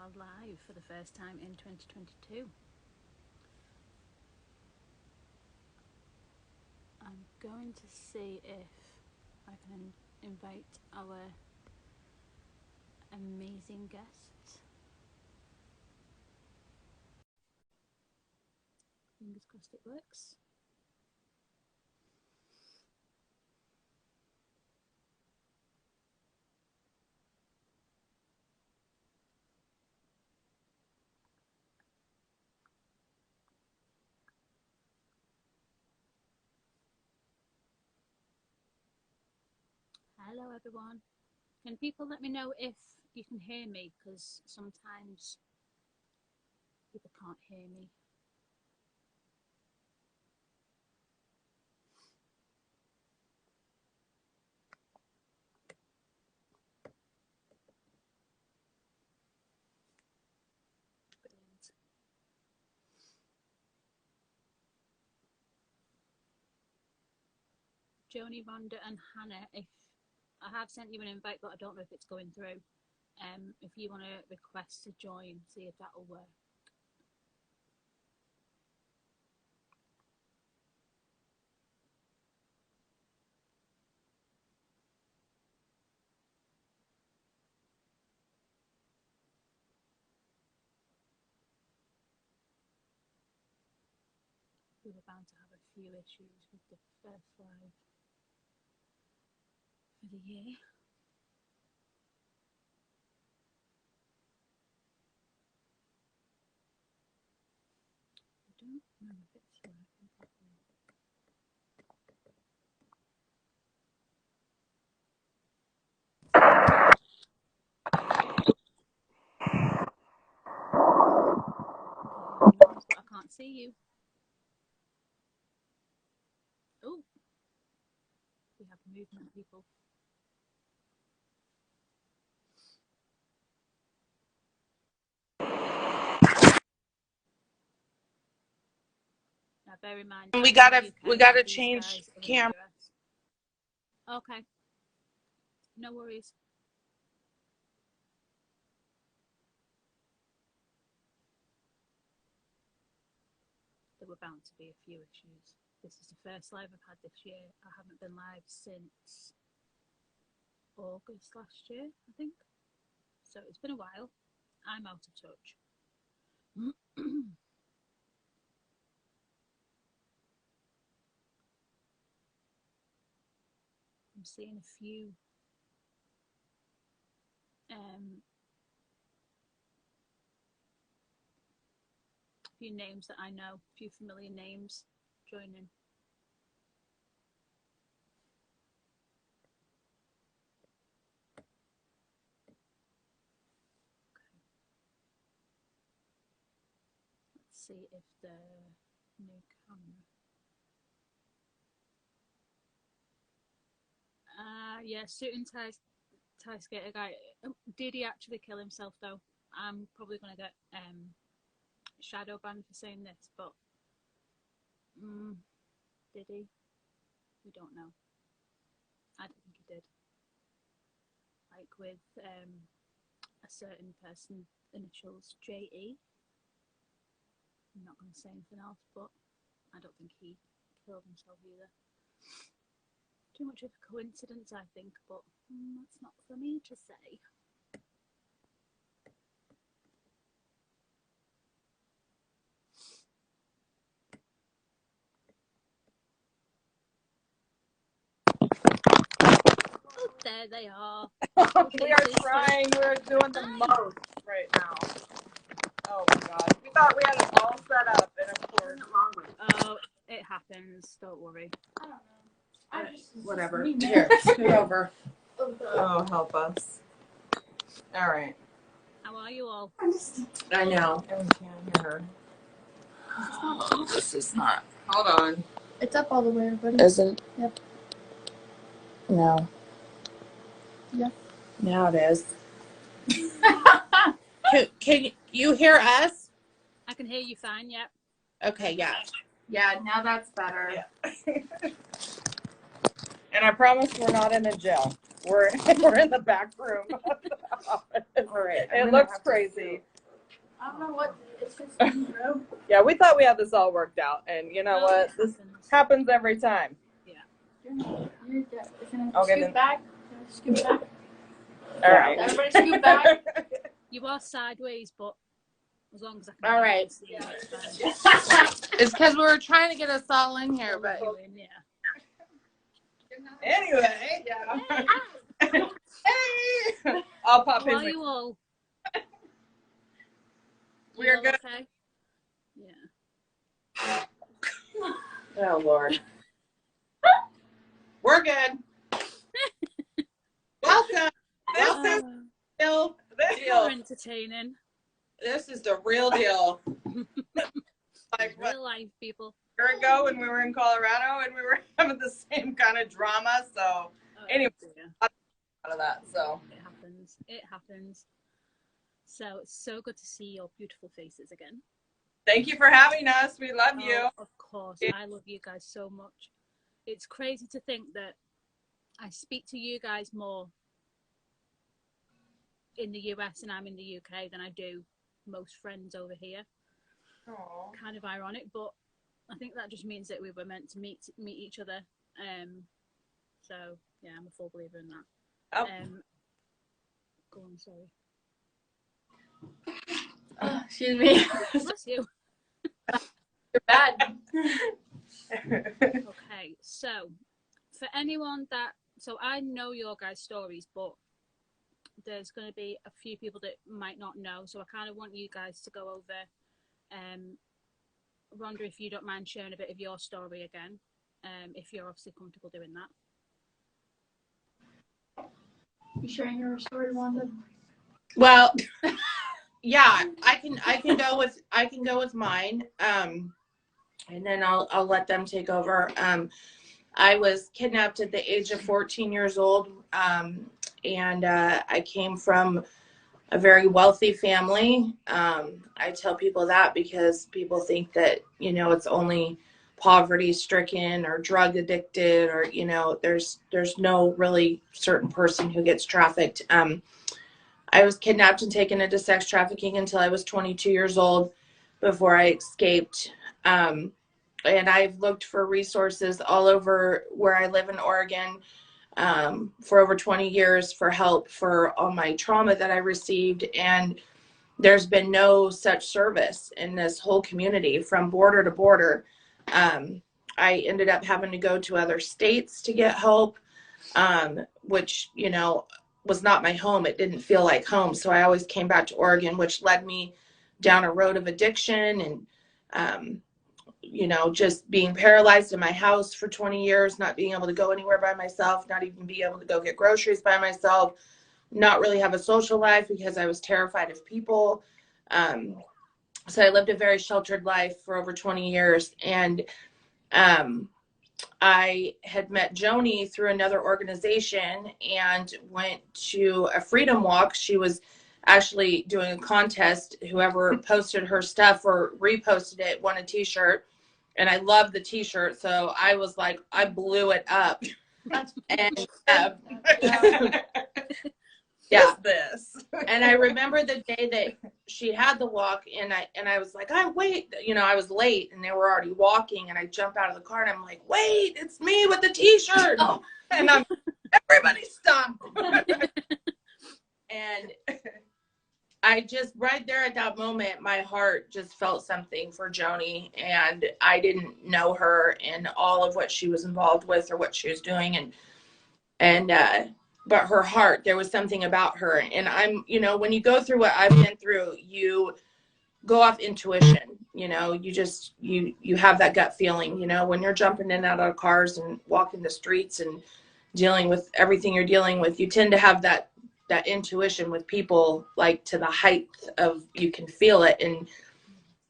are live for the first time in 2022. I'm going to see if I can invite our amazing guests. Fingers crossed it works. Hello everyone. Can people let me know if you can hear me, because sometimes people can't hear me. Brilliant. Joni, Rhonda and Hannah, if I have sent you an invite, but I don't know if it's going through. If you want to request to join, see if that'll work. We were bound to have a few issues with the first live for the year. I don't know if it's working properly. I can't see you. Oh, we have movement, people. Now, bear in mind, we gotta change camera. Okay, no worries. There were bound to be a few issues. This is the first live I've had this year. I haven't been live since August last year, I think. So it's been a while. I'm out of touch. I'm seeing a few names that I know, a few familiar names joining. Let's see if the new camera. Yeah, suit and tie skater guy. Did he actually kill himself though? I'm probably gonna get shadow banned for saying this, but did he? We don't know. I don't think he did. Like with a certain person, initials JE. I'm not going to say anything else, but I don't think he killed himself either. Too much of a coincidence, I think, but that's not for me to say. Oh, there they are. We are trying. We're doing the most right now. Oh my god. We thought we had it all set up, and of course. Oh, it happens. Don't worry. I don't know. Whatever. Here, scoot over. Oh, help us. All right. How are you all? I know. And we can't hear her. Oh, this is not. Hold on. It's up all the way, everybody. Is it? Yep. No. Yep. Now it is. Can you hear us? I can hear you fine, yep. Okay, yeah. Yeah, now that's better. Yeah. And I promise we're not in a jail. We're in the back room of the office. All right. It looks crazy. I don't know what it's just bro. Yeah, we thought we had this all worked out, and you know Well, what? it This happens. happens every time. You're just gonna Okay, scoot then. back. Scoot back. All right. Everybody scoot back. You are sideways, but as long as I can All hear right. and see you, it's fine. It's because we were trying to get us all in here, I'll let but you in, yeah. Anyway, Yeah. hey, I'll pop How in. are you all? We're You all good. Okay? Yeah. oh Lord, we're good. Welcome. This is Real You're deal. entertaining. This is the real deal. like what Real life people. a year ago when we were in Colorado and we were having the same kind of drama. So Oh, Anyway. dear. out of that. So It happens. It happens. So it's so good to see your beautiful faces again. thank you for having us. We love you. Oh, of course. I love you guys so much. It's crazy to think that I speak to you guys more in the US and I'm in the UK than I do most friends over here. Aw. Kind of ironic, but I think that just means that we were meant to meet each other. So yeah, I'm a full believer in that. Oh. Go on, sorry. Excuse me. Bless you. You're bad. Okay, so for anyone that, so I know your guys' stories, but there's going to be a few people that might not know, so I kind of want you guys to go over. Rhonda, if you don't mind sharing a bit of your story again, if you're obviously comfortable doing that. You sharing your story, Wanda? Well, yeah, I can go with mine. And then I'll let them take over. I was kidnapped at the age of 14 years old. And I came from a very wealthy family. I tell people that because people think that, you know, it's only poverty stricken or drug addicted or, you know, there's no really certain person who gets trafficked. I was kidnapped and taken into sex trafficking until I was 22 years old before I escaped. And I've looked for resources all over where I live in Oregon for over 20 years for help for all my trauma that I received. And there's been no such service in this whole community from border to border. I ended up having to go to other states to get help, which, you know, was not my home. It didn't feel like home. So I always came back to Oregon, which led me down a road of addiction and, you know, just being paralyzed in my house for 20 years, not being able to go anywhere by myself, not even be able to go get groceries by myself, not really have a social life because I was terrified of people. So I lived a very sheltered life for over 20 years. And I had met Joni through another organization and went to a freedom walk. She was actually doing a contest. Whoever posted her stuff or reposted it won a t-shirt. And I loved the t-shirt. So I was like, I blew it up. And yeah. This. And I remember the day that she had the walk and I was like, I was late and they were already walking and I jump out of the car and I'm like, wait, it's me with the t-shirt. Oh. And everybody stop. And I just, right there at that moment, my heart just felt something for Joni, and I didn't know her and all of what she was involved with or what she was doing. But her heart, there was something about her. And I'm, you know, when you go through what I've been through, you go off intuition, you know, you just, you have that gut feeling, you know, when you're jumping in and out of cars and walking the streets and dealing with everything you're dealing with, you tend to have that intuition with people, like to the height of, you can feel it. And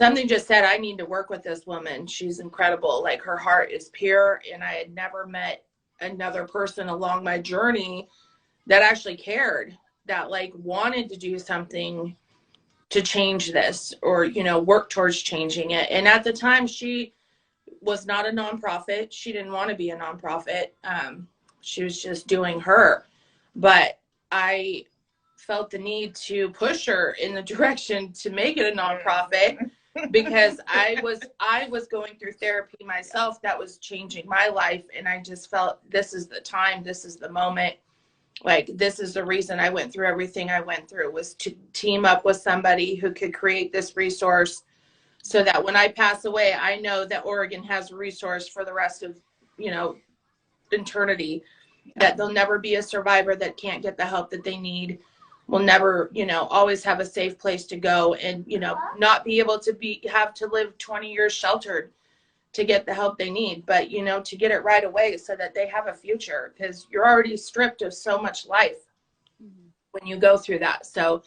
something just said, I need to work with this woman. She's incredible. Like, her heart is pure. And I had never met another person along my journey that actually cared, that like wanted to do something to change this or, you know, work towards changing it. And at the time, she was not a nonprofit. She didn't want to be a nonprofit. She was just doing her. But I felt the need to push her in the direction to make it a nonprofit because I was going through therapy myself that was changing my life, and I just felt this is the time, this is the moment. Like, this is the reason I went through everything I went through, was to team up with somebody who could create this resource so that when I pass away, I know that Oregon has a resource for the rest of, eternity, that there'll never be a survivor that can't get the help that they need. Will never, always have a safe place to go, and, not be able to have to live 20 years sheltered to get the help they need, but, to get it right away so that they have a future, because you're already stripped of so much life when you go through that. So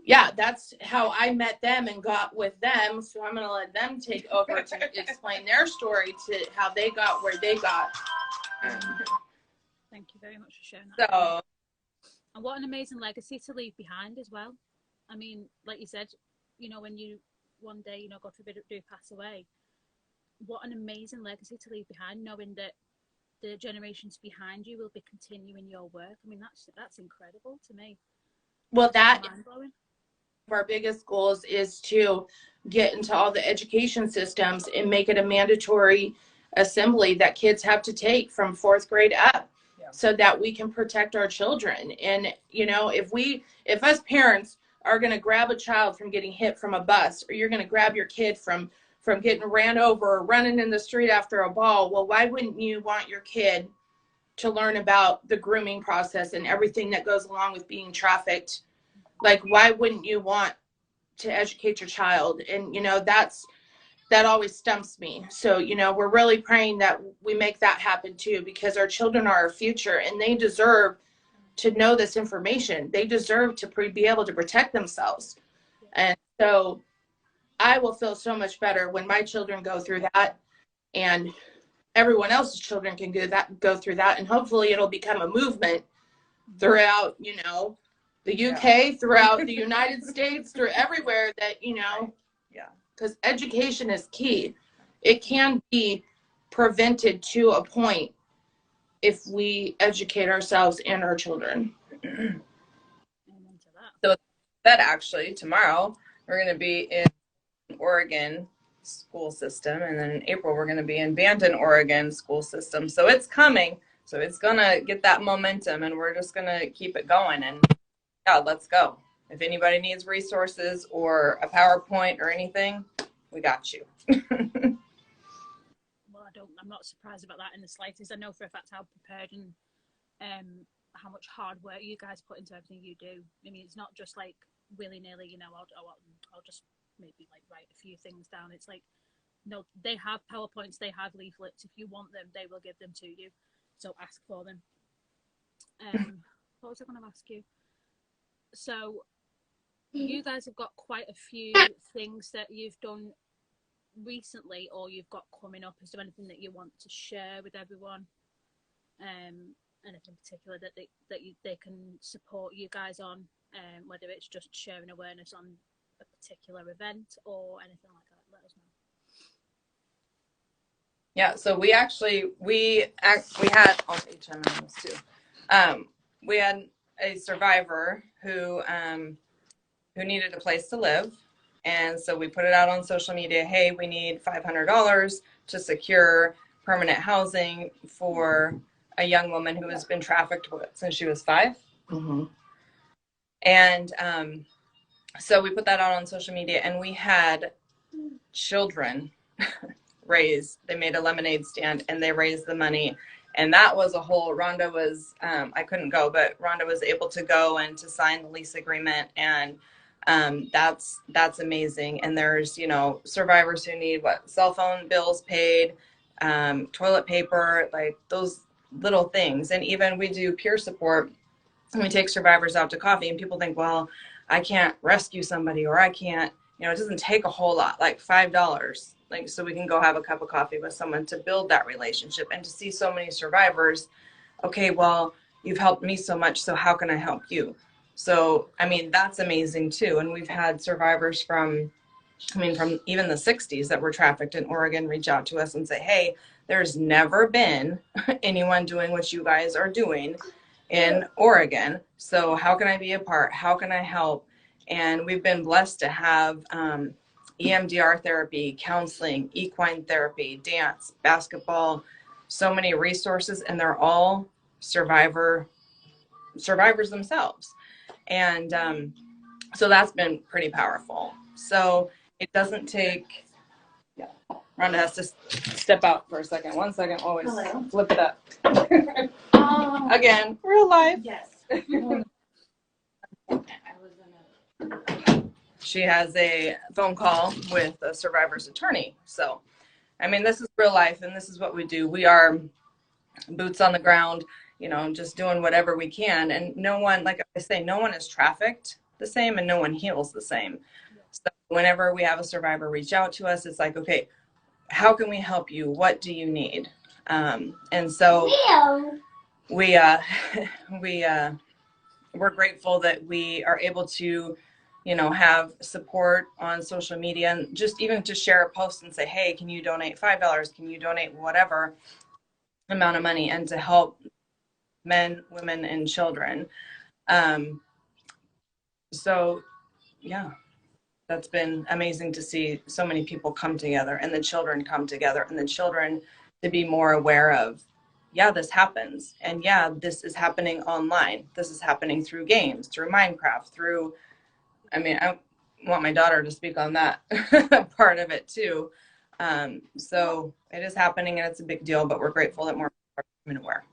yeah, that's how I met them and got with them. So I'm going to let them take over to explain their story, to how they got where they got. Thank you very much for sharing that. So, And what an amazing legacy to leave behind as well. I mean, like you said, when you one day, God forbid, do pass away, what an amazing legacy to leave behind, knowing that the generations behind you will be continuing your work. I mean, that's incredible to me. Well, that mind-blowing. Our biggest goals is to get into all the education systems and make it a mandatory assembly that kids have to take from 4th grade up, so that we can protect our children. And, if us parents are going to grab a child from getting hit from a bus, or you're going to grab your kid from getting ran over or running in the street after a ball, well, why wouldn't you want your kid to learn about the grooming process and everything that goes along with being trafficked? Like, why wouldn't you want to educate your child? And, that always stumps me. So, we're really praying that we make that happen too, because our children are our future, and they deserve to know this information. They deserve to be able to protect themselves. And so I will feel so much better when my children go through that, and everyone else's children can go through that. And hopefully it'll become a movement throughout, the UK, throughout the United States, through everywhere, that, because education is key. It can be prevented to a point if we educate ourselves and our children. So that actually, tomorrow, we're going to be in Oregon school system, and then in April, we're going to be in Bandon, Oregon school system. So it's coming. So it's going to get that momentum, and we're just going to keep it going. And yeah, let's go. If anybody needs resources or a PowerPoint or anything, we got you. Well, I'm not surprised about that in the slightest. I know for a fact how prepared and how much hard work you guys put into everything you do. I mean, it's not just like willy-nilly, I'll just maybe like write a few things down. It's like, no, they have PowerPoints, they have leaflets. If you want them, they will give them to you. So ask for them. What was I going to ask you? So you guys have got quite a few things that you've done recently, or you've got coming up. Is there anything that you want to share with everyone? Anything particular that they can support you guys on, whether it's just sharing awareness on a particular event or anything like that? Let us know. Yeah, so we had on HMMs too. We had a survivor who needed a place to live, and so we put it out on social media. Hey, we need $500 to secure permanent housing for a young woman who has been trafficked since she was 5. Mm-hmm. And so we put that out on social media, and we had children they made a lemonade stand, and they raised the money. And that was a whole, Rhonda was, I couldn't go, but Rhonda was able to go and to sign the lease agreement. And that's amazing. And there's, survivors who need cell phone bills paid, toilet paper, like those little things. And even we do peer support, and we take survivors out to coffee, and people think, well, I can't rescue somebody, or I can't, it doesn't take a whole lot, like $5. Like, so we can go have a cup of coffee with someone to build that relationship, and to see so many survivors. Okay, well, you've helped me so much, so how can I help you? So, I mean, that's amazing too. And we've had survivors from even the 60s that were trafficked in Oregon reach out to us and say, hey, there's never been anyone doing what you guys are doing. in Oregon. So how can I be a part? How can I help? And we've been blessed to have EMDR therapy, counseling, equine therapy, dance, basketball, so many resources, and they're all survivors themselves. And so that's been pretty powerful. So it doesn't take, yeah, Rhonda has to step out for a second. 1 second, always Hello. flip it up. Again, real life. Yes. She has a phone call with a survivor's attorney. So, I mean, this is real life and this is what we do. We are boots on the ground, you know, just doing whatever we can. And no one, like I say, no one is trafficked the same and no one heals the same. So whenever we have a survivor reach out to us, it's like, okay, how can we help you? What do you need? And so we're grateful that we are able to, you know, have support on social media and just even to share a post and say, hey, can you donate $5? Can you donate whatever amount of money, and to help men, women, and children. So yeah, that's been amazing to see so many people come together and the children come together and the children to be more aware of, yeah, this happens. And yeah, this is happening online. This is happening through games, through Minecraft, through, I mean, I want my daughter to speak on that part of it too. So it is happening and it's a big deal, but we're grateful that more people are becoming aware.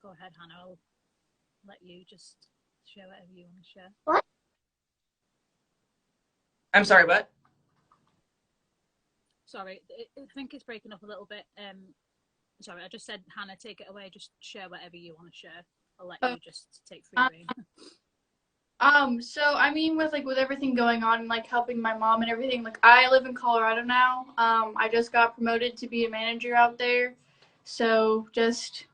Go ahead, Hannah. I'll let you just share whatever you want to share. What? I'm sorry, what? Sorry, I think it's breaking up a little bit. Sorry, I just said, Hannah, take it away. Just share whatever you want to share. I'll let you just take free reign. So I mean, with everything going on and like helping my mom and everything, like I live in Colorado now. I just got promoted to be a manager out there, so just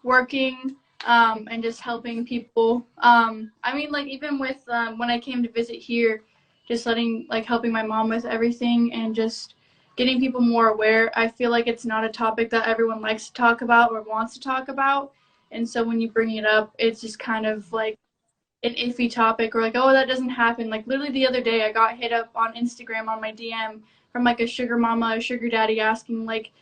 working and just helping people. I mean, like even with when I came to visit here, just helping my mom with everything and just getting people more aware. I feel like it's not a topic that everyone likes to talk about or wants to talk about, and so when you bring it up, it's just kind of like an iffy topic, or like, oh, that doesn't happen. Like literally the other day I got hit up on Instagram on my DM from like a sugar mama, a sugar daddy asking like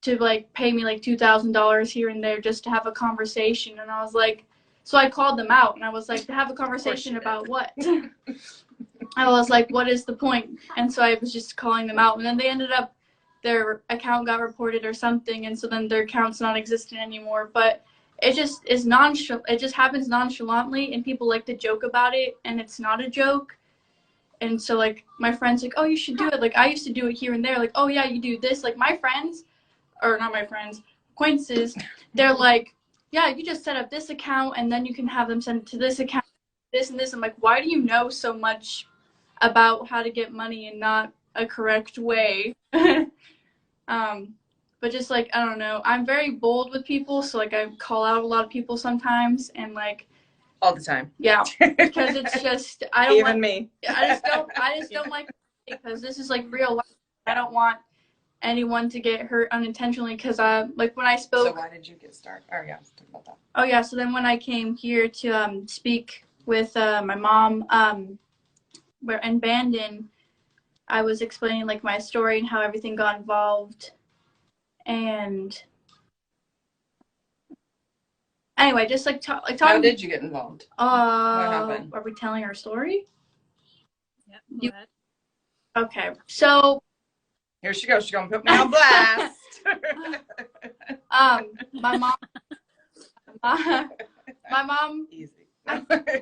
to like pay me like $2,000 here and there just to have a conversation. And I was like, so I called them out and I was like, to have a conversation about what? I was like, what is the point? And so I was just calling them out, and then they ended up, their account got reported or something, and so then their account's not existent anymore. But it just is it just happens nonchalantly, and people like to joke about it, and it's not a joke. And so like my friends like, oh, you should do it. Like I used to do it here and there. Like, oh yeah, you do this. Like my friends, or not my friends, acquaintances, they're like, yeah, you just set up this account and then you can have them send it to this account, this and this. I'm like, why do you know so much about how to get money in not a correct way? But just like, I don't know, I'm very bold with people, so like I call out a lot of people sometimes, and like All the time. yeah, because it's just I don't Even like, me. I just don't like it, because this is like real life. I don't want anyone to get hurt unintentionally, because like when I spoke. So why did you get started? Oh yeah, talk about that. Oh yeah, so then when I came here to speak with my mom, where in Bandon, I was explaining like my story and how everything got involved. And anyway, just like talking. How did you get involved? What happened? Are we telling our story? Yep, go ahead. Okay, so Here she goes. She's gonna put me on blast. my mom, my mom, Easy.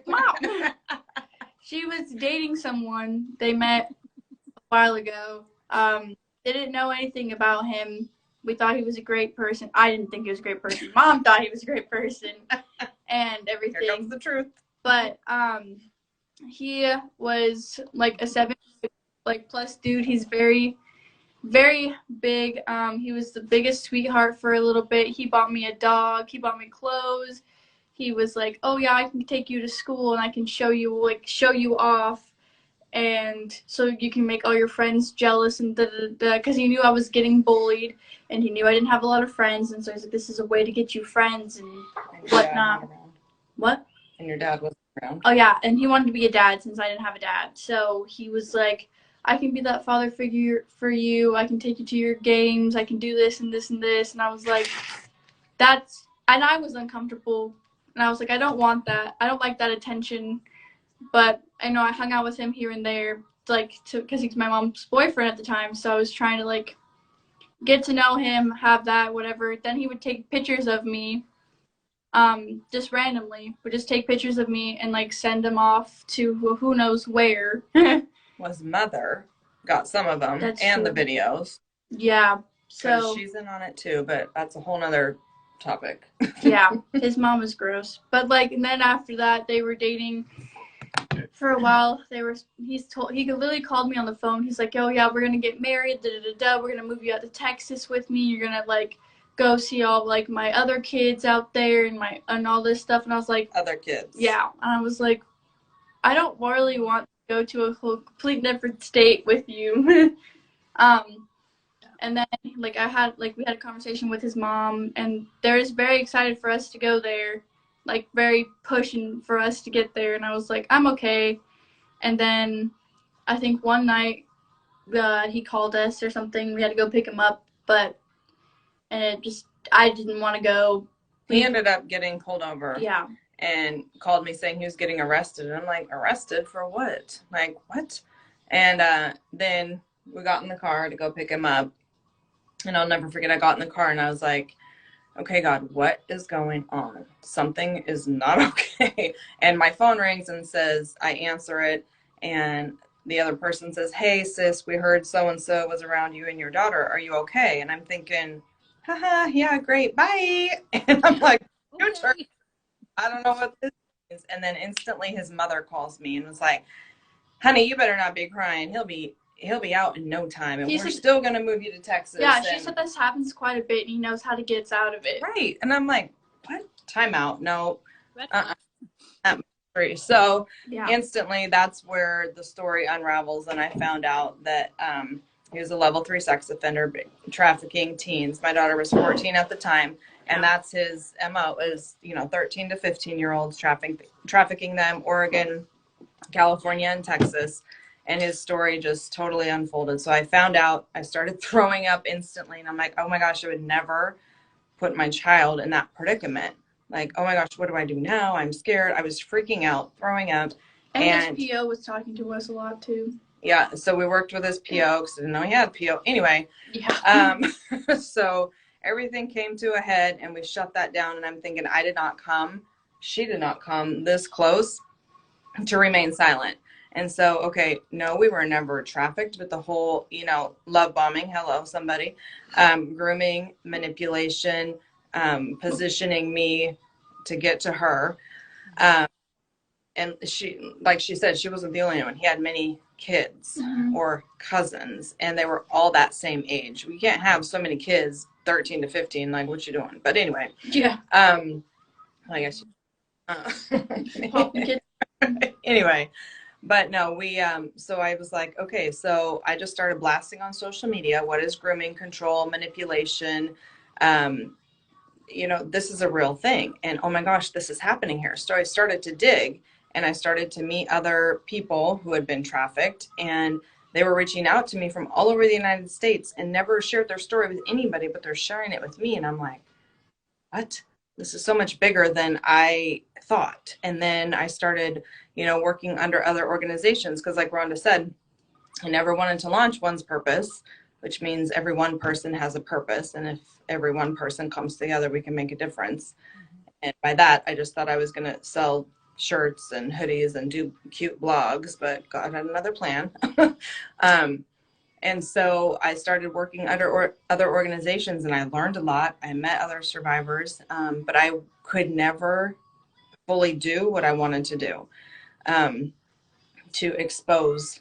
Mom. She was dating someone they met a while ago. They didn't know anything about him. We thought he was a great person. I didn't think he was a great person. Mom thought he was a great person and everything. Here comes the truth. But he was like a 7 plus dude. He's very, very big. He was the biggest sweetheart for a little bit. He bought me a dog. He bought me clothes. He was like, oh yeah, I can take you to school and I can show you off. and so you can make all your friends jealous and because he knew I was getting bullied, and he knew I didn't have a lot of friends, and so he's like, this is a way to get you friends and And your dad whatnot. wasn't around. What? And your dad wasn't around. Oh yeah, and he wanted to be a dad since I didn't have a dad. So he was like, I can be that father figure for you. I can take you to your games. I can do this and this and this. And I was like, and I was uncomfortable. And I was like, I don't want that. I don't like that attention. But I know I hung out with him here and there, like, because he's my mom's boyfriend at the time. So I was trying to, like, get to know him, have that, whatever. Then he would take pictures of me. Just randomly, would just take pictures of me and like send them off to who knows where. Well, his mother got some of them That's and true. the videos. Yeah, 'Cause so she's in on it too, but that's a whole nother topic. yeah, his mom is gross. But like, and then after that, they were dating for a while. He literally called me on the phone. He's like, oh yeah, we're gonna get married. Da da da da. We're gonna move you out to Texas with me. You're gonna like go see all like my other kids out there and all this stuff. And I was like, Other kids. yeah. And I was like, I don't really want to go to a complete different state with you. And then like we had a conversation with his mom, and they're just very excited for us to go there, like very pushing for us to get there. And I was like, I'm okay. And then I think one night he called us or something. We had to go pick him up, I didn't want to go. He ended up getting pulled over. Yeah. And called me saying he was getting arrested. And I'm like, arrested for what? Like, what? And then we got in the car to go pick him up. And I'll never forget, I got in the car and I was like, okay, God, what is going on? Something is not okay. And my phone rings and says, I answer it. And the other person says, hey, sis, we heard so-and-so was around you and your daughter. Are you okay? And I'm thinking, haha, yeah, great, bye. And I'm like, your turn. Okay. I don't know what this means. And then instantly his mother calls me and was like, honey, you better not be crying. He'll be out in no time. And we're still going to move you to Texas. Yeah, she said this happens quite a bit, and he knows how to get us out of it. Right. And I'm like, what? Time out. No. Red flag. So Yeah. instantly that's where the story unravels. And I found out that he was a level 3 sex offender, trafficking teens. My daughter was 14 at the time. And that's his MO is, 13 to 15-year-olds trafficking them, Oregon, California, and Texas. And his story just totally unfolded. So I found out, I started throwing up instantly. And I'm like, oh my gosh, I would never put my child in that predicament. Like, oh my gosh, what do I do now? I'm scared. I was freaking out, throwing up. And his PO was talking to us a lot too. Yeah, so we worked with his PO because I didn't know he had PO. Anyway, Yeah. So everything came to a head and we shut that down. And I'm thinking, she did not come this close to remain silent. And so, okay, no, we were never trafficked, but the whole, love bombing, hello, somebody, grooming, manipulation, positioning me to get to her. And like she said, she wasn't the only one. He had many kids or cousins, and they were all that same age. We can't have so many kids, 13 to 15, like, what you doing? But anyway. Yeah. I guess. Anyway. But no, so I was like, okay, so I just started blasting on social media. What is grooming, control, manipulation? This is a real thing. And oh my gosh, this is happening here. So I started to dig and I started to meet other people who had been trafficked, and they were reaching out to me from all over the United States and never shared their story with anybody, but they're sharing it with me. And I'm like, what? This is so much bigger than I thought. And then I started, working under other organizations because, like Rhonda said, I never wanted to launch one's purpose, which means every one person has a purpose. And if every one person comes together, we can make a difference. And by that, I just thought I was going to sell shirts and hoodies and do cute blogs, but God had another plan. And so I started working under other organizations, and I learned a lot. I met other survivors, but I could never fully do what I wanted to do, to expose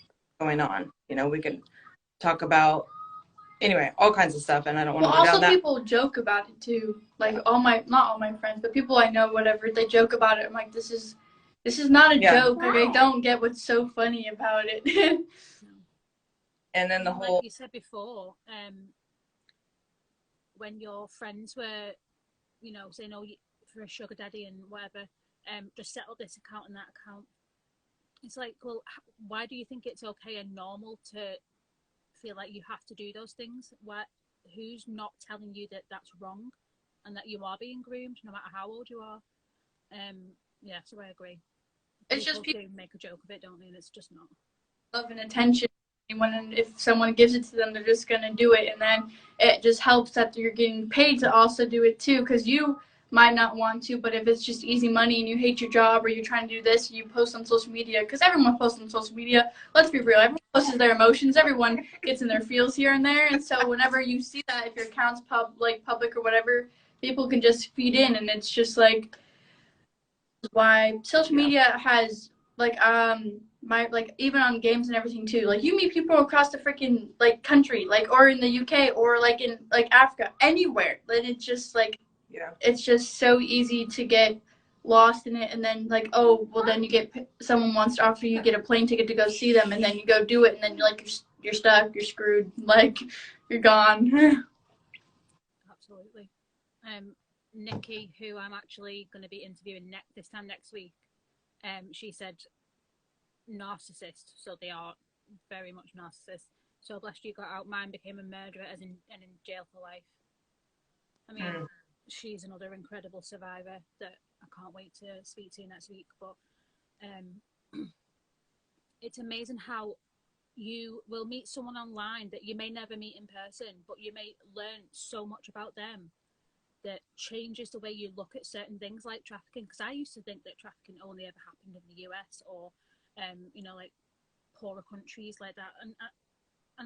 what's going on. We could talk about, anyway, all kinds of stuff, and I don't want to go down also that. People joke about it too. Like not all my friends, but people I know, whatever, they joke about it. I'm like, this is This is not a Yeah. joke. Like, I don't get what's so funny about it. And then the Like whole you said before, when your friends were, you know, saying, "Oh, for a sugar daddy and whatever, just settle this account and that account." It's like, well, why do you think it's okay and normal to feel like you have to do those things? Who's not telling you that that's wrong and that you are being groomed, no matter how old you are? Yeah, so I agree. It's just people do make a joke of it, don't they? And it's just not. Love and attention. And if someone gives it to them, they're just gonna do it, and then it just helps that you're getting paid to also do it too, because you might not want to, but if it's just easy money and you hate your job or you're trying to do this, you post on social media, because everyone posts on social media. Let's be real, everyone posts their emotions, everyone gets in their feels here and there, and so whenever you see that, if your account's public or whatever, people can just feed in, and it's just like why social media has even on games and everything too. Like, you meet people across the freaking country, or in the UK, or in Africa, anywhere. And it's just it's just so easy to get lost in it. And then then you get someone wants to offer you get a plane ticket to go see them, and then you go do it, and then you're stuck, you're screwed, you're gone. Absolutely. Nikki, who I'm actually going to be interviewing this time next week, she said narcissist, so they are very much narcissists. So bless you got out, mine became a murderer and in jail for life. I mean, she's another incredible survivor that I can't wait to speak to next week. But it's amazing how you will meet someone online that you may never meet in person, but you may learn so much about them that changes the way you look at certain things like trafficking. Because I used to think that trafficking only ever happened in the US or poorer countries like that, and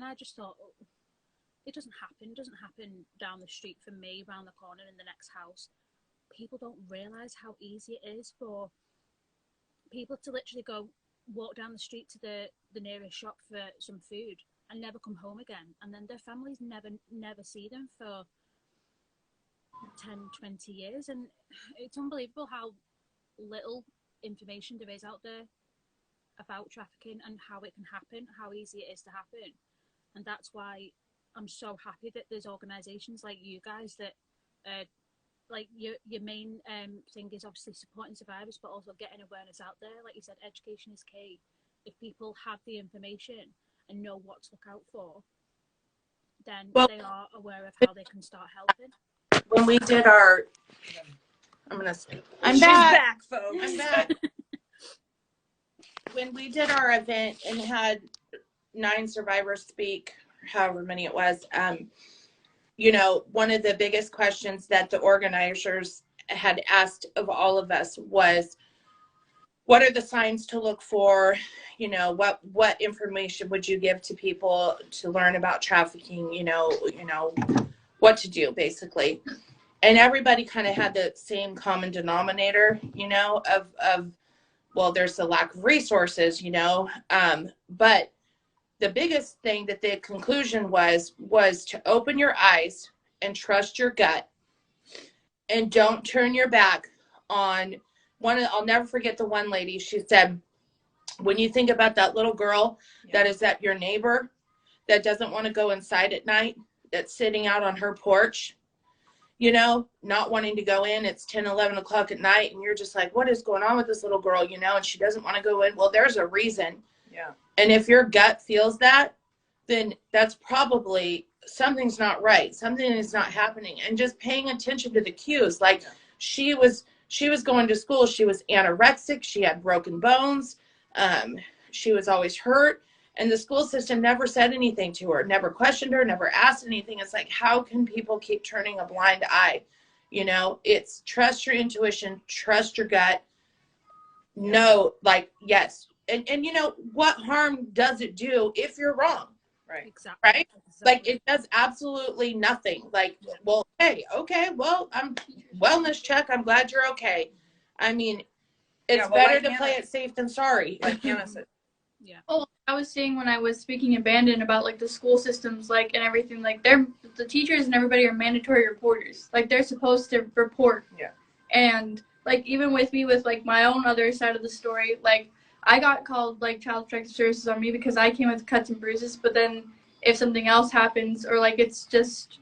I just thought, oh, it doesn't happen down the street from me, around the corner, in the next house. People don't realize how easy it is for people to literally walk down the street to the nearest shop for some food and never come home again, and then their families never see them for 10, 20 years. And it's unbelievable how little information there is out there about trafficking and how it can happen, how easy it is to happen. And that's why I'm so happy that there's organisations like you guys that your main thing is obviously supporting survivors, but also getting awareness out there. Like you said, education is key. If people have the information and know what to look out for, then they are aware of how they can start helping. When we did our, She's back, folks. I'm back. When we did our event and had 9 survivors speak, however many it was, one of the biggest questions that the organizers had asked of all of us was, what are the signs to look for? What information would you give to people to learn about trafficking? What to do, basically. And everybody kind of had the same common denominator, of well, there's a lack of resources, but the biggest thing that the conclusion was to open your eyes and trust your gut and don't turn your back on I'll never forget the one lady. She said, when you think about that little girl that is at your neighbor that doesn't want to go inside at night, that's sitting out on her porch, not wanting to go in, it's 10, 11 o'clock at night, and you're just like, what is going on with this little girl, and she doesn't want to go in. Well, there's a reason. Yeah. And if your gut feels that, then that's probably something's not right. Something is not happening. And just paying attention to the cues. Like, she was going to school. She was anorexic. She had broken bones. She was always hurt. And the school system never said anything to her, never questioned her, never asked anything. It's like, how can people keep turning a blind eye? It's trust your intuition, trust your gut. No, yes. And what harm does it do if you're wrong? Right. Exactly. Right? It does absolutely nothing. Well, hey, okay, well, I'm wellness check. I'm glad you're okay. I mean, it's better to play it safe than sorry. Like Hannah said. Yeah. Oh, I was saying when I was speaking in Bandon about the school systems and everything, the teachers and everybody are mandatory reporters. They're supposed to report. Yeah. And like even with me with like my own other side of the story, like I got called like child protective services on me because I came with cuts and bruises. But then if something else happens, or like it's just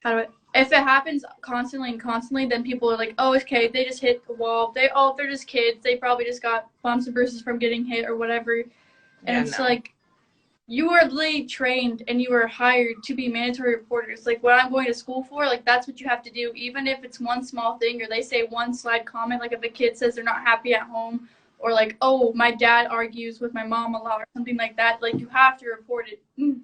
if it happens constantly and constantly, then people are like, oh, okay, they just hit the wall. They're just kids. They probably just got bumps and bruises from getting hit or whatever. And Yeah, it's no. like, you were literally trained and you were hired to be mandatory reporters. Like, what I'm going to school for, like, that's what you have to do, even if it's one small thing or they say one slide comment. Like, if a kid says they're not happy at home, or like, oh, my dad argues with my mom a lot or something like that, like, you have to report it. Absolutely.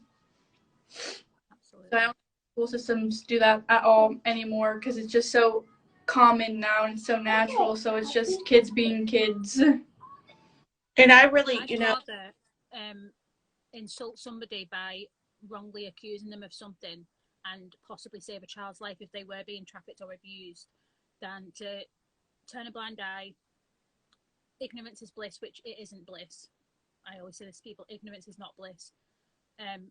So I don't think school systems do that at all anymore because it's just so common now and so natural. So it's just kids being kids. And I really, I'd you know, rather insult somebody by wrongly accusing them of something and possibly save a child's life if they were being trafficked or abused than to turn a blind eye. Ignorance is bliss, which it isn't bliss. I always say this to people, ignorance is not bliss. And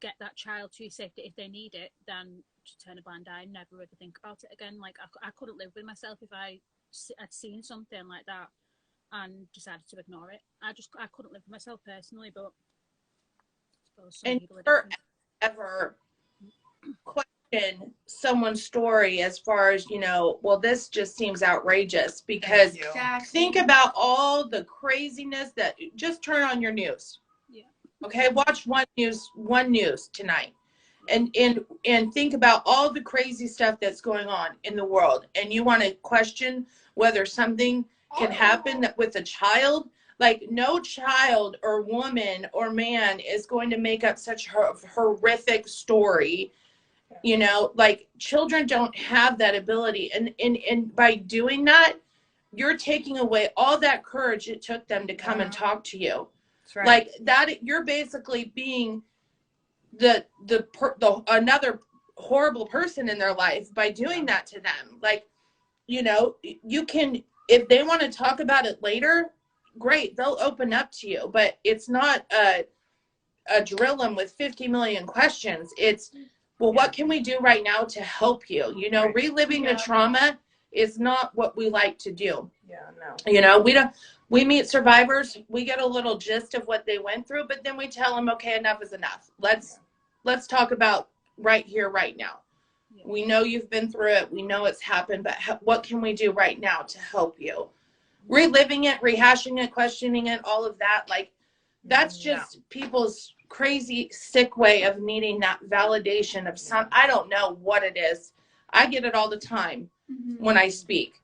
get that child to safety if they need it, than to turn a blind eye and never ever think about it again. Like, I couldn't live with myself if I had seen something like that and decided to ignore it. I couldn't live with myself personally, but I suppose some and people are never different. ever question someone's story as far as, you know, well, this just seems outrageous, because Thank you. Exactly. think about all the craziness that just turn on your news. Yeah. Okay, watch one news tonight, and think about all the crazy stuff that's going on in the world, and you want to question whether something can happen with a child. Like, no child or woman or man is going to make up such a horrific story. You know, like, children don't have that ability, and by doing that, you're taking away all that courage it took them to come and talk to you. That's right. Like that, you're basically being the another horrible person in their life by doing that to them. Like, you know, you can, if they want to talk about it later, great, they'll open up to you, but it's not a drill them with 50 million questions. It's, well, what can we do right now to help you? You know, Right. reliving the trauma is not what we like to do. Yeah, no. You know, we meet survivors, we get a little gist of what they went through, but then we tell them, okay, enough is enough. Let's talk about right here, right now. Yeah. We know you've been through it. We know it's happened, but what can we do right now to help you? Reliving it, rehashing it, questioning it, all of that, like, that's just people's crazy, sick way of needing that validation of some, I don't know what it is. I get it all the time when I speak.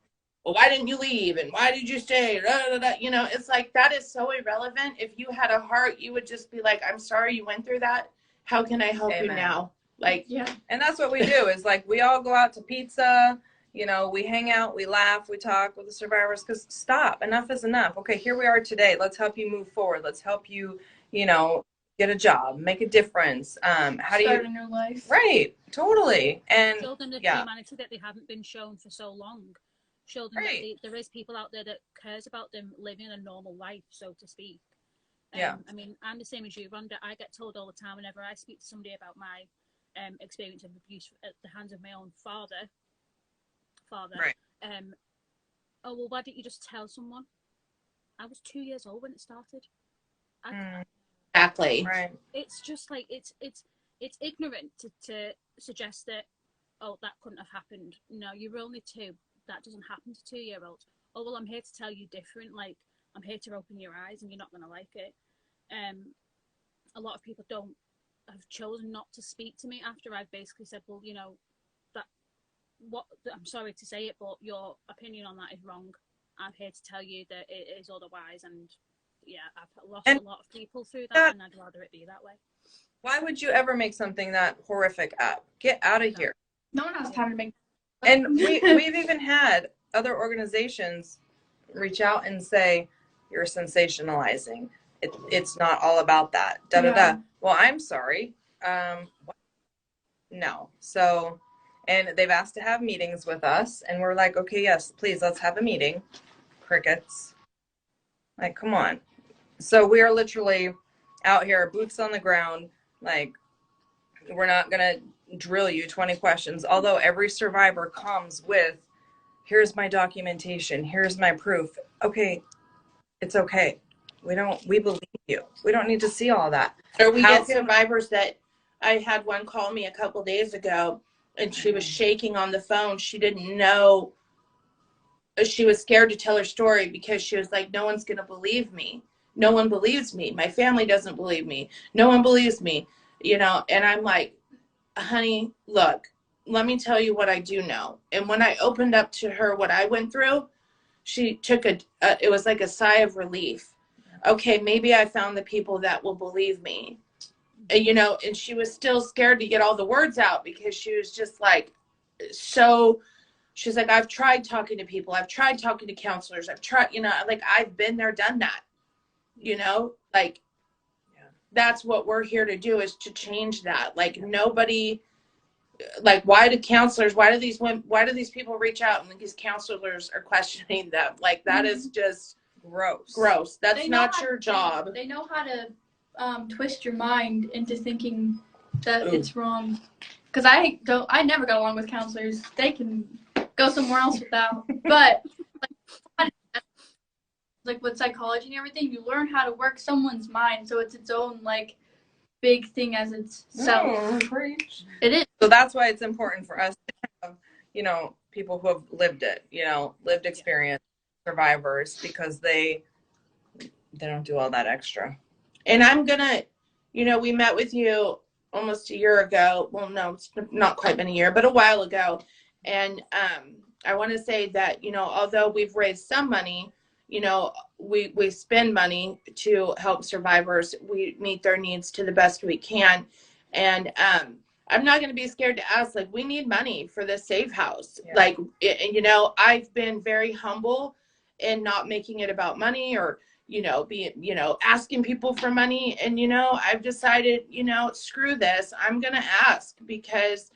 Well, why didn't you leave? And why did you stay? Da, da, da. You know, it's like, that is so irrelevant. If you had a heart, you would just be like, I'm sorry you went through that. How can I help you Amen. now? Like, Yeah. And that's what we do, is like, we all go out to pizza, you know, we hang out, we laugh, we talk with the survivors, because stop, enough is enough. Okay, here we are today. Let's help you move forward. Let's help you, you know, get a job, make a difference. How do Start you, a new life. right, totally. And Show them the yeah. humanity that they haven't been shown for so long. Show them Right. that there is people out there that cares about them living a normal life, so to speak. Yeah. I mean, I'm the same as you, Rhonda. I get told all the time whenever I speak to somebody about my experience of abuse at the hands of my own father. Right. Oh, well, why didn't you just tell someone? I was 2 years old when it started. exactly. Right. It's just like, it's ignorant to suggest that, oh, that couldn't have happened. No, you were only 2. That doesn't happen to 2-year-olds. Oh, well, I'm here to tell you different. Like, I'm here to open your eyes, and you're not going to like it. A lot of people have chosen not to speak to me after I've basically said, well, you know, I'm sorry to say it, but your opinion on that is wrong. I'm here to tell you that it is otherwise. And yeah, I've lost a lot of people through that, and I'd rather it be that way. Why would you ever make something that horrific up? Get out of here. No one has time to make. And we've even had other organizations reach out and say, you're sensationalizing. It's not all about that. Da da da. Well, I'm sorry. No. So, and they've asked to have meetings with us, and we're like, okay, yes, please, let's have a meeting. Crickets. Like, come on. So we are literally out here, boots on the ground. Like, we're not gonna drill you 20 questions. Although every survivor comes with here's my documentation, here's my proof. Okay, it's okay. We believe you. We don't need to see all that. Or we How get can- survivors that I had one call me a couple days ago and she was shaking on the phone. She didn't know. She was scared to tell her story because she was like, no one's going to believe me. No one believes me. My family doesn't believe me. No one believes me, you know? And I'm like, honey, look, let me tell you what I do know. And when I opened up to her what I went through, she took it was like a sigh of relief. Okay, maybe I found the people that will believe me. And, you know, and she was still scared to get all the words out because she was just like, so she's like, I've tried talking to people. I've tried talking to counselors. I've tried, you know, like I've been there, done that, you know, like that's what we're here to do, is to change that. Like nobody, like why do these people reach out and these counselors are questioning them? Like that is just gross. That's They know not how- your job. They know how to twist your mind into thinking that it's wrong. Because I never got along with counselors. They can go somewhere else with that. But like with psychology and everything, you learn how to work someone's mind, so it's its own like big thing as itself. Preach. It is. So that's why it's important for us to have, you know, people who have lived it, you know, lived experience, survivors, because they don't do all that extra. And I'm gonna, you know, we met with you almost a year ago. Well, no, it's not quite been a year, but a while ago. And I want to say that, you know, although we've raised some money, you know, we spend money to help survivors. We meet their needs to the best we can. And I'm not going to be scared to ask, like, we need money for this safe house. Yeah. Like, you know, I've been very humble in not making it about money or, you know, asking people for money. And, you know, I've decided, you know, screw this. I'm going to ask because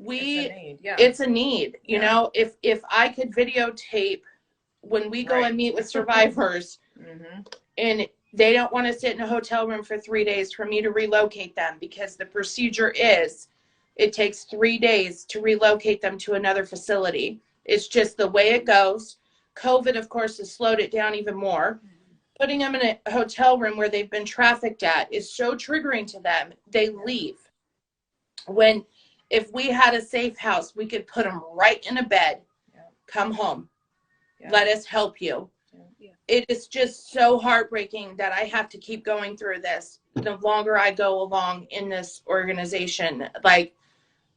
it's a need, you know, if I could videotape when we go and meet with survivors and they don't want to sit in a hotel room for 3 days for me to relocate them, because the procedure is it takes 3 days to relocate them to another facility. It's just the way it goes. COVID, of course, has slowed it down even more. Putting them in a hotel room where they've been trafficked at is so triggering to them. They leave. If we had a safe house, we could put them right in a bed. Come home. Let us help you. It is just so heartbreaking that I have to keep going through this. The longer I go along in this organization, like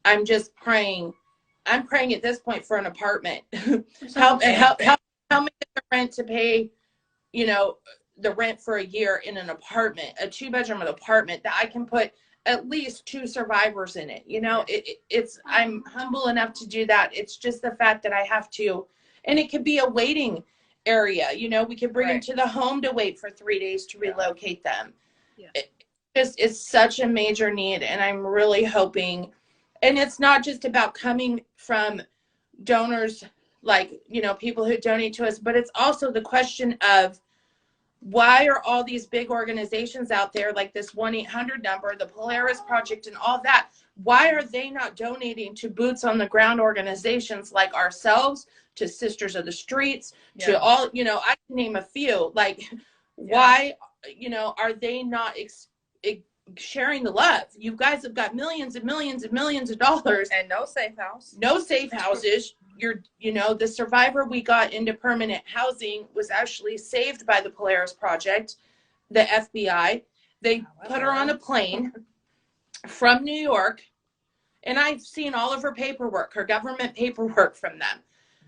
I'm just praying. I'm praying at this point for an apartment. Help me get the rent to pay, you know, the rent for a year in an apartment, a 2-bedroom apartment that I can put at least 2 survivors in it. You know, I'm humble enough to do that. It's just the fact that I have to, and it could be a waiting area. You know, we could bring them to the home to wait for 3 days to relocate them. It's such a major need. And I'm really hoping, and it's not just about coming from donors, like, you know, people who donate to us, but it's also the question of, why are all these big organizations out there, like this 1-800 number, the Polaris Project and all that, why are they not donating to boots on the ground organizations like ourselves, to Sisters of the Streets, to all, you know, I can name a few. Like, why, you know, are they not sharing the love? You guys have got millions and millions and millions of dollars. And no safe house. No safe houses. You know, the survivor we got into permanent housing was actually saved by the Polaris Project, the FBI. They put her on a plane from New York, and I've seen all of her paperwork, her government paperwork from them.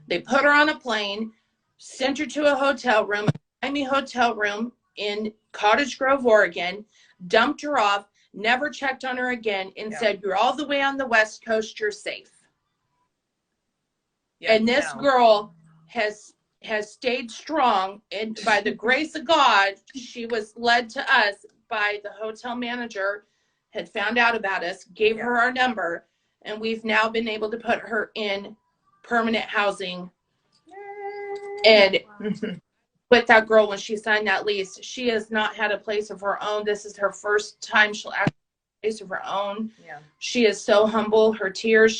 They put her on a plane, sent her to a hotel room, a Miami hotel room in Cottage Grove, Oregon, dumped her off, never checked on her again, and said, you're all the way on the West Coast, you're safe. And this girl has stayed strong, and by the grace of God, she was led to us by the hotel manager, had found out about us, gave her our number, and we've now been able to put her in permanent housing. And with that girl, when she signed that lease, she has not had a place of her own. This is her first time she'll actually place of her own. Yeah. She is so humble. Her tears.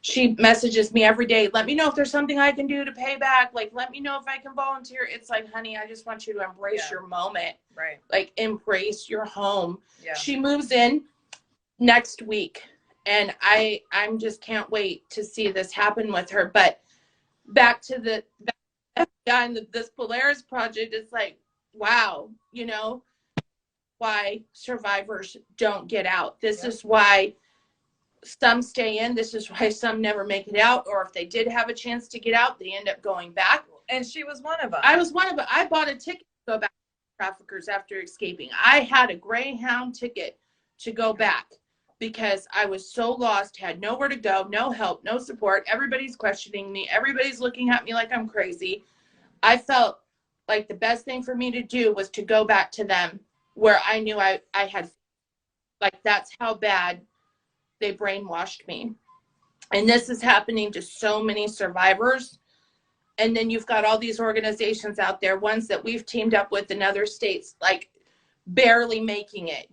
She messages me every day. Let me know if there's something I can do to pay back. Like, let me know if I can volunteer. It's like, honey, I just want you to embrace your moment. Right. Like, embrace your home. Yeah. She moves in next week, and I'm just can't wait to see this happen with her. But back to the guy in this Polaris project, it's like, wow, you know, why survivors don't get out. This is why some stay in. This is why some never make it out. Or if they did have a chance to get out, they end up going back. And she was one of them. I was one of them. I bought a ticket to go back to traffickers after escaping. I had a Greyhound ticket to go back because I was so lost, had nowhere to go, no help, no support. Everybody's questioning me. Everybody's looking at me like I'm crazy. I felt like the best thing for me to do was to go back to them where I knew I had, like, that's how bad they brainwashed me. And this is happening to so many survivors. And then you've got all these organizations out there, ones that we've teamed up with in other states, like barely making it,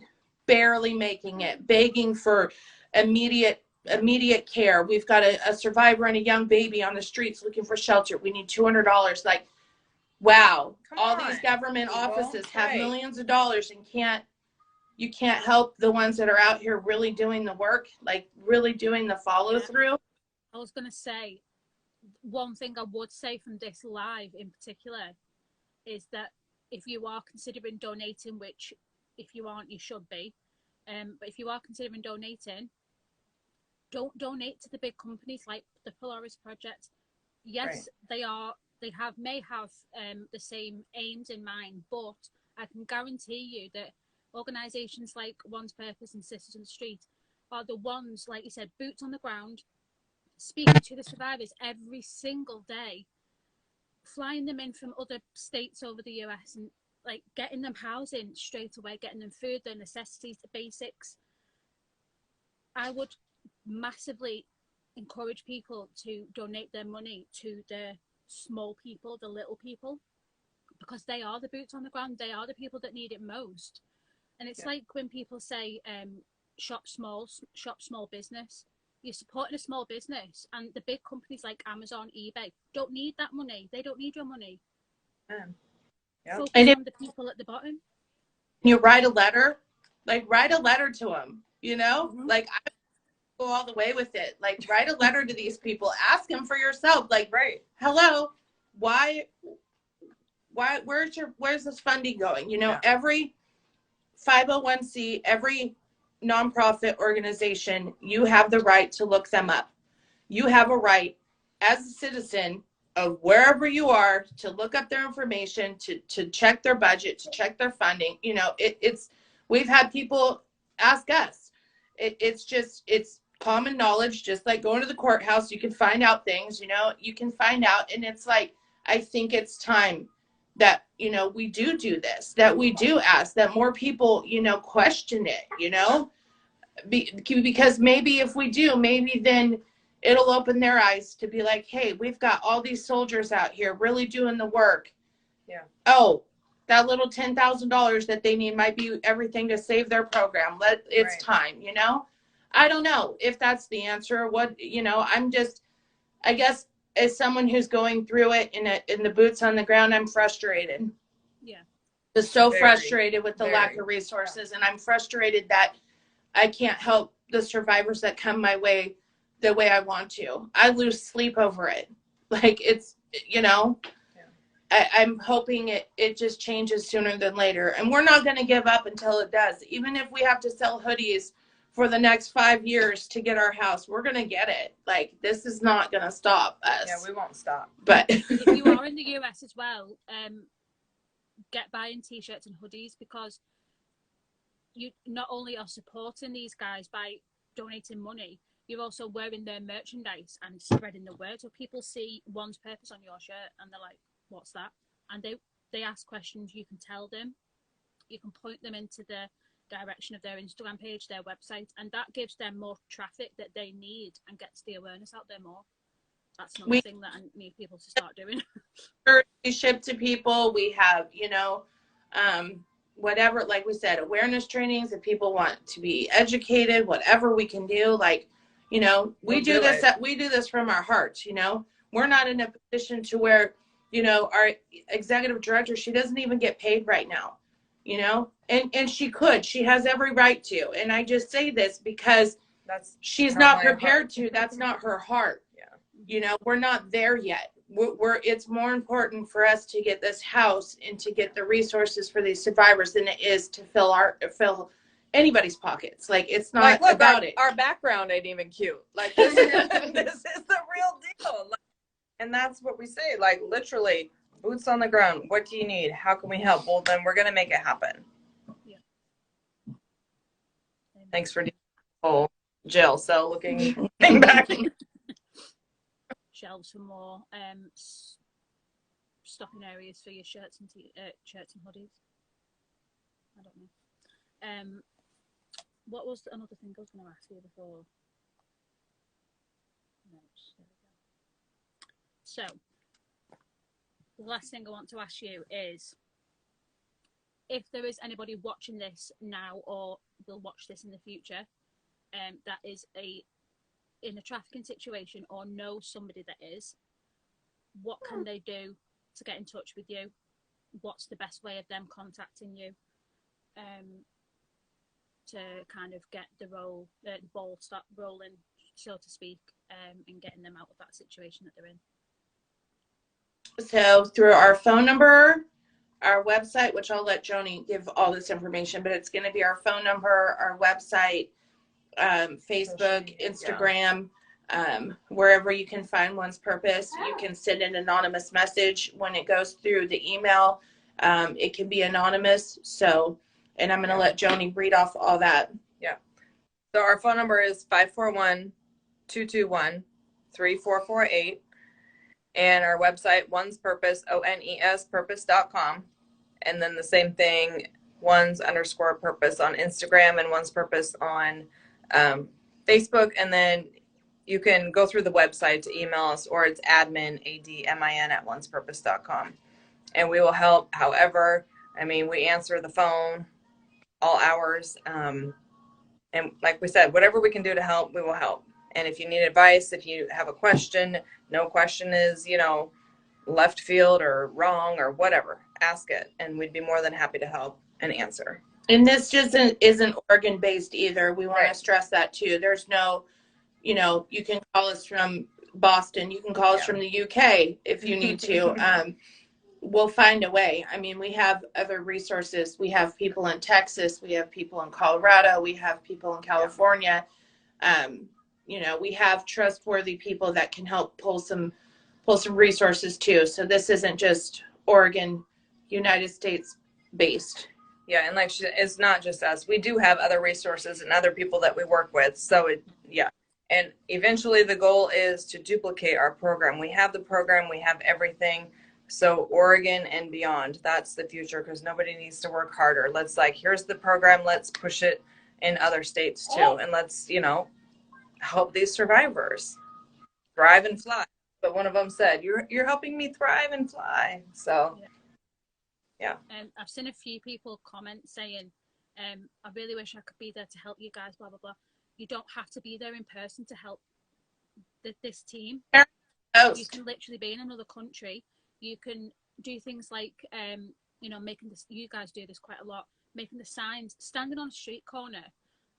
begging for immediate care. We've got a survivor and a young baby on the streets looking for shelter. We need $200. Like, wow, these government offices have millions of dollars and you can't help the ones that are out here really doing the work, like really doing the follow through. I was going to say, one thing I would say from this live in particular is that if you are considering donating, which if you aren't, you should be, but if you are considering donating, don't donate to the big companies like the Polaris Project. Yes, they may have the same aims in mind, but I can guarantee you that organisations like One's Purpose and Sisters on the Street are the ones, like you said, boots on the ground, speaking to the survivors every single day, flying them in from other states over the US and like getting them housing straight away, getting them food, their necessities, the basics. I would massively encourage people to donate their money to the small people, the little people, because they are the boots on the ground. They are the people that need it most. And it's like when people say shop small business. You're supporting a small business, and the big companies like Amazon, eBay don't need that money. They don't need your money. Focus on the people at the bottom. You write a letter to them, you know, like I go all the way with it. Like, write a letter to these people, ask them for yourself. Like, hello, where's this funding going? You know, every 501c, every nonprofit organization, you have the right to look them up. You have a right as a citizen of wherever you are to look up their information, to check their budget, to check their funding. You know, we've had people ask us. It's common knowledge, just like going to the courthouse. You can find out things, you know, you can find out. And it's like, I think it's time that, you know, we do this, that we do ask, that more people, you know, question it, you know, because maybe if we do, maybe then it'll open their eyes to be like, hey, we've got all these soldiers out here really doing the work. Yeah. Oh, that little $10,000 that they need might be everything to save their program. It's time, you know? I don't know if that's the answer. What, you know, I guess as someone who's going through it in the boots on the ground, I'm frustrated. Yeah. Just so frustrated with the lack of resources. And I'm frustrated that I can't help the survivors that come my way the way I want to. I lose sleep over it. Like, it's, you know, I'm hoping it just changes sooner than later. And we're not going to give up until it does. Even if we have to sell hoodies for the next 5 years to get our house, we're going to get it. Like, this is not going to stop us. Yeah, we won't stop. But if you are in the US as well, get buying t-shirts and hoodies, because you not only are supporting these guys by donating money, you're also wearing their merchandise and spreading the word. So people see One's Purpose on your shirt and they're like, what's that? And they ask questions. You can tell them, you can point them into the direction of their Instagram page, their website, and that gives them more traffic that they need and gets the awareness out there more. That's another thing that I need people to start doing. We ship to people. We have, you know, whatever, like we said, awareness trainings, if people want to be educated, whatever we can do, like, you know, we do this from our hearts, you know. We're not in a position to where, you know, our executive director, she doesn't even get paid right now, you know, and she could, she has every right to. And I just say this because she's not prepared to. That's not her heart. Yeah. You know, we're not there yet. It's more important for us to get this house and to get the resources for these survivors than it is to fill anybody's pockets. Like, it's not like, look, about it. Our background ain't even cute. Like, this is the real deal. Like, and that's what we say. Like, literally, boots on the ground. What do you need? How can we help? Well, then we're gonna make it happen. Yeah. Thanks for whole jail cell looking thing back. Shelves for more stocking areas for your shirts and hoodies. I don't know. What was another thing I was going to ask you before? No, there we go. So, the last thing I want to ask you is, if there is anybody watching this now or will watch this in the future, that is in a trafficking situation or know somebody that is, what can they do to get in touch with you? What's the best way of them contacting you to kind of get the ball start rolling, so to speak, and getting them out of that situation that they're in? So through our phone number, our website, which I'll let Joni give all this information, but it's going to be our phone number, our website, Facebook, Instagram, wherever you can find One's Purpose. You can send an anonymous message when it goes through the email. It can be anonymous. So, and I'm going to let Joni read off all that. Yeah. So our phone number is 541-221-3448. And our website, One's Purpose, ONES purpose.com. And then the same thing, One's_Purpose on Instagram and One's Purpose on Facebook. And then you can go through the website to email us, or it's admin, ADMIN at onespurpose.com. And we will help however. I mean, we answer the phone all hours. And like we said, whatever we can do to help, we will help. And if you need advice, if you have a question, no question is, you know, left field or wrong or whatever, ask it. And we'd be more than happy to help and answer. And this just isn't Oregon based either. We want to stress that too. There's no, you know, you can call us from Boston. You can call us from the UK if you need to. We'll find a way. I mean, we have other resources. We have people in Texas. We have people in Colorado. We have people in California. You know, we have trustworthy people that can help pull some resources too. So this isn't just Oregon, United States based. Yeah, and like it's not just us. We do have other resources and other people that we work with. So and eventually the goal is to duplicate our program. We have the program, we have everything. So Oregon and beyond, that's the future, because nobody needs to work harder. Here's the program, let's push it in other states too. And let's, you know, help these survivors thrive and fly. But one of them said, you're helping me thrive and fly. So yeah. I've seen a few people comment saying, I really wish I could be there to help you guys, blah, blah, blah. You don't have to be there in person to help this team. You can literally be in another country. You can do things like, you know, making this, you guys do this quite a lot, making the signs, standing on a street corner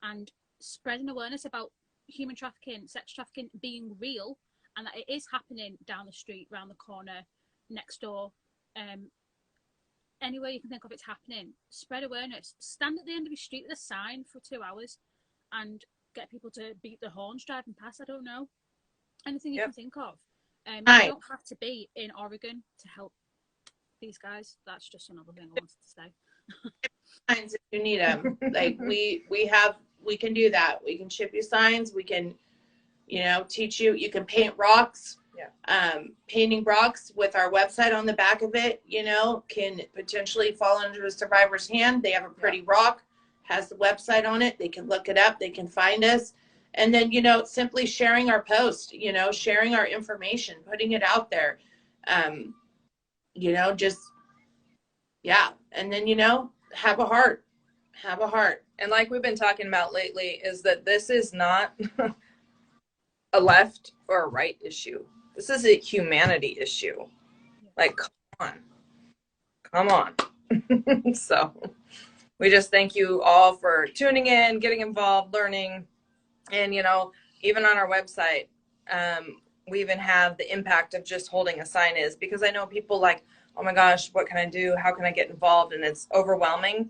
and spreading awareness about human trafficking, sex trafficking being real, and that it is happening down the street, round the corner, next door. Anywhere you can think of, it's happening. Spread awareness. Stand at the end of the street with a sign for 2 hours and get people to beat the horns driving past. I don't know. Anything you can think of. You don't have to be in Oregon to help these guys. That's just another thing I wanted to say. Signs if you need them. Like we can do that. We can ship you signs. We can, you know, teach you. You can paint rocks. Yeah. Painting rocks with our website on the back of it, you know, can potentially fall under the survivor's hand. They have a pretty rock, has the website on it. They can look it up. They can find us. And then, you know, simply sharing our post, you know, sharing our information, putting it out there. You know, just, yeah. And then, you know, have a heart. Have a heart. And like we've been talking about lately, is that this is not a left or a right issue. This is a humanity issue. Like, come on. So we just thank you all for tuning in, getting involved, learning. And, you know, even on our website, we even have the impact of just holding a sign is, because I know people like, oh my gosh, what can I do? How can I get involved? And it's overwhelming,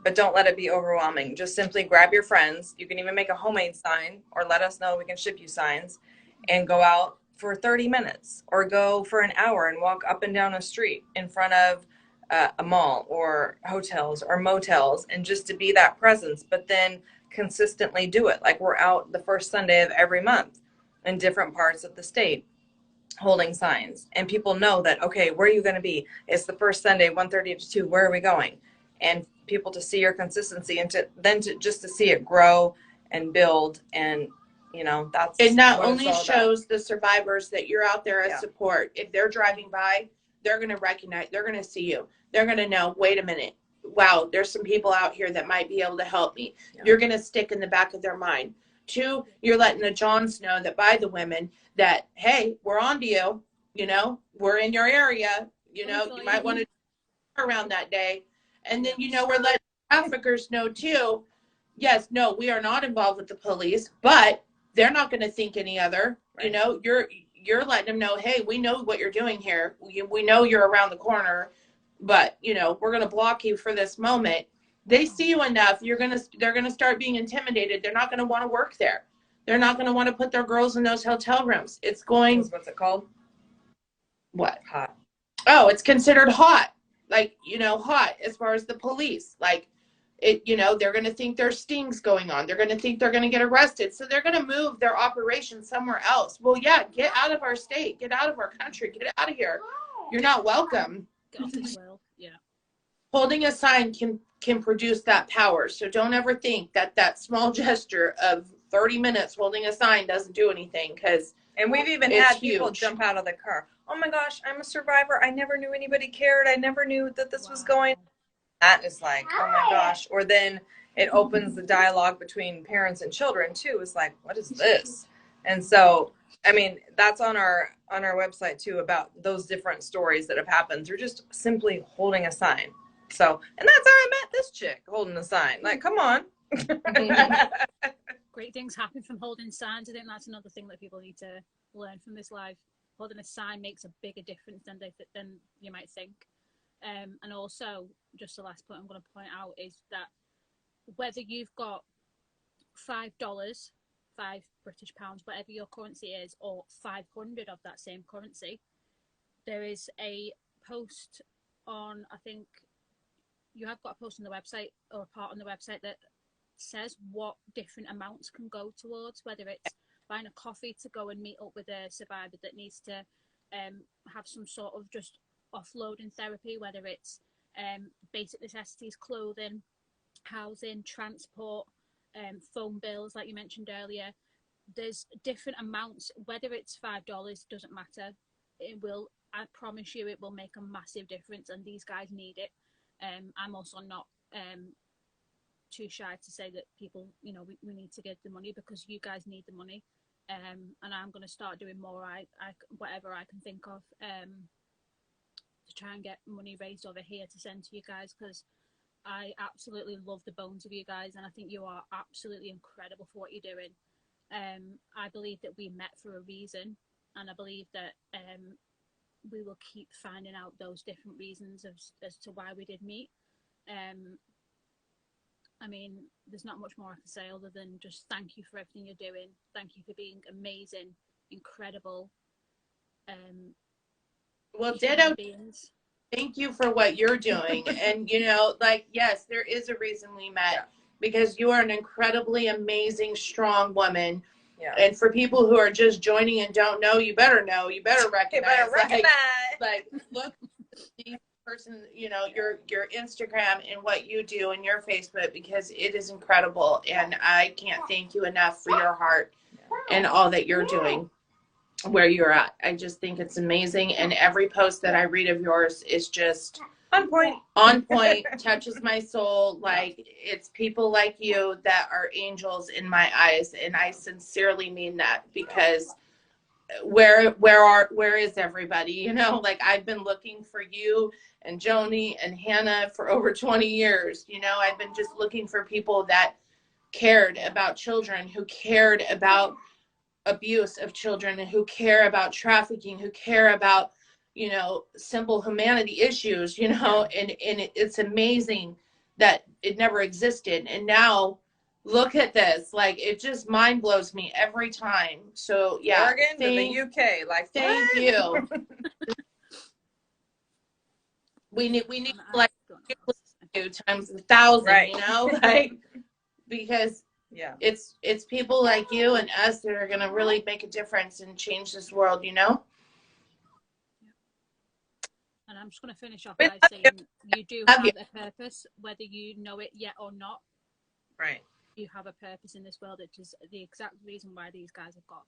but don't let it be overwhelming. Just simply grab your friends. You can even make a homemade sign or let us know. We can ship you signs and go out for 30 minutes or go for an hour and walk up and down a street in front of a mall or hotels or motels, and just to be that presence, but then consistently do it. Like we're out the first Sunday of every month in different parts of the state holding signs, and people know that, okay, where are you going to be? It's the first Sunday, 1:30 to 2. Where are we going? And people to see your consistency, and to just to see it grow and build. And you know, that's it not what it's only all about. shows the survivors that you're out there as Yeah. support. If they're driving by, they're going to recognize, they're going to see you. They're going to know, wait a minute, wow, there's some people out here that might be able to help me. Yeah. You're going to stick in the back of their mind. 2, you're letting the Johns know that by the women that, hey, we're on to you, you know, we're in your area, you know, you might want to around that day. And then, you know, we're letting traffickers know too, yes, no, we are not involved with the police, but they're not going to think any other. Right. You know, you're letting them know, hey, we know what you're doing here. We know you're around the corner, but you know, we're going to block you for this moment. They see you enough, they're going to start being intimidated. They're not going to want to work there. They're not going to want to put their girls in those hotel rooms. It's going, What's it called? what? Hot. Oh, it's considered hot. Like, you know, hot as far as the police. Like, it, you know, they're going to think there's stings going on. They're going to think they're going to get arrested. So they're going to move their operation somewhere else. Well, yeah, get out of our state. Get out of our country. Get out of here. You're not welcome. Get off this well. Yeah. Holding a sign can produce that power. So don't ever think that that small gesture of 30 minutes holding a sign doesn't do anything, because And we've even it's had people huge. jump out of the car. Oh my gosh, I'm a survivor. I never knew anybody cared. I never knew that this was going. That is like, oh my gosh. Or then it opens the dialogue between parents and children too. It's like, what is this? And so, I mean, that's on our website too, about those different stories that have happened through just simply holding a sign. So, and that's how I met this chick, holding a sign. Like, come on. Great things happen from holding signs. I think that's another thing that people need to learn from this life. Holding a sign makes a bigger difference than you might think. And also, just the last point I'm going to point out is that whether you've got $5, £5 British, whatever your currency is, or 500 of that same currency, there is a post on, I think you have got a post on the website, or a part on the website, that says what different amounts can go towards, whether it's buying a coffee to go and meet up with a survivor that needs to have some sort of just offloading therapy, whether it's basic necessities, clothing, housing, transport, phone bills, like you mentioned earlier. There's different amounts. Whether it's $5 doesn't matter. It will, I promise you, it will make a massive difference, and these guys need it. I'm also not too shy to say that people, you know, we need to give the money, because you guys need the money. And I'm going to start doing more, whatever I can think of, to try and get money raised over here to send to you guys, because I absolutely love the bones of you guys, and I think you are absolutely incredible for what you're doing. I believe that we met for a reason, and I believe that we will keep finding out those different reasons as to why we did meet. I mean, there's not much more I can say other than just thank you for everything you're doing. Thank you for being amazing, incredible. Well, ditto. Thank you for what you're doing. And, you know, like, yes, there is a reason we met, because you are an incredibly amazing, strong woman. Yeah. And for people who are just joining and don't know, you better know. You better recognize. You better recognize. Like look, the person, you know, your Instagram and what you do and your Facebook, because it is incredible. And I can't thank you enough for your heart and all that you're doing where you're at. I just think it's amazing. And every post that I read of yours is just, On point. On point, touches my soul. Like, it's people like you that are angels in my eyes, and I sincerely mean that, because where is everybody? You know, like, I've been looking for you and Joni and Hannah for over 20 years. You know, I've been just looking for people that cared about children, who cared about abuse of children, and who care about trafficking, who care about, you know, simple humanity issues, you know, and it's amazing that it never existed. And now look at this. Like, it just mind blows me every time. So yeah, Oregon to the UK. Like, thank what? you. we need I like don't know what else to say. 2 times 1,000, Right. you know, like, because Yeah. it's people like you and us that are going to really make a difference and change this world, you know. And I'm just going to finish off We by love you. saying you do Love have you. a purpose, whether you know it yet or not. Right. You have a purpose in this world. It is the exact reason why these guys have got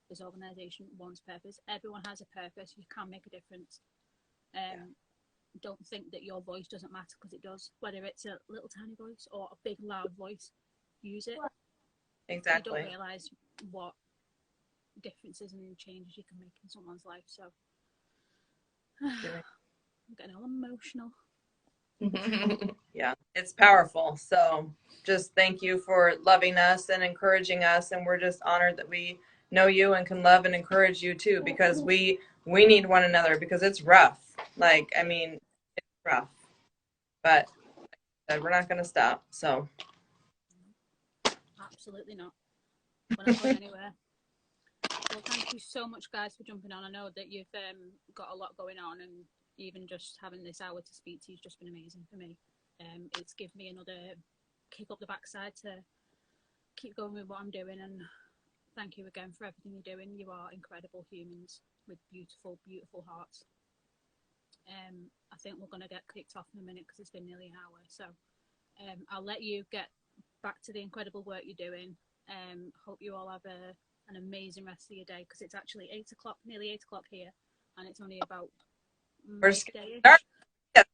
this organization. One's purpose. Everyone has a purpose. You can make a difference. Don't think that your voice doesn't matter, because it does. Whether it's a little tiny voice or a big loud voice, use it. Exactly. You don't realize what differences and changes you can make in someone's life. So I'm getting all emotional. Yeah, it's powerful. So just thank you for loving us and encouraging us, and we're just honored that we know you and can love and encourage you too, because we need one another, because it's rough. Like, I mean, it's rough, but we're not going to stop. So Absolutely not. We're not going anywhere. Well, thank you so much, guys, for jumping on. I know that you've got a lot going on, and even just having this hour to speak to you has just been amazing for me. It's given me another kick up the backside to keep going with what I'm doing. And thank you again for everything you're doing. You are incredible humans with beautiful, beautiful hearts. I think we're going to get kicked off in a minute because it's been nearly an hour. So I'll let you get back to the incredible work you're doing. Hope you all have an amazing rest of your day, because it's actually 8 o'clock, nearly 8 o'clock here, and it's only about midday-ish.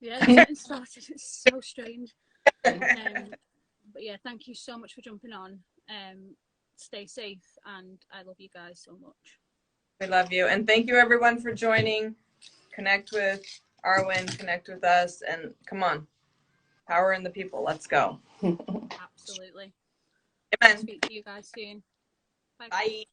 Yeah, it's getting started. It's so strange. But yeah, thank you so much for jumping on. Stay safe, and I love you guys so much. we love you, and thank you everyone for joining. Connect with Arwen, connect with us, and come on, power in the people. Let's go. Absolutely. Amen. Speak to you guys soon. Bye. Bye.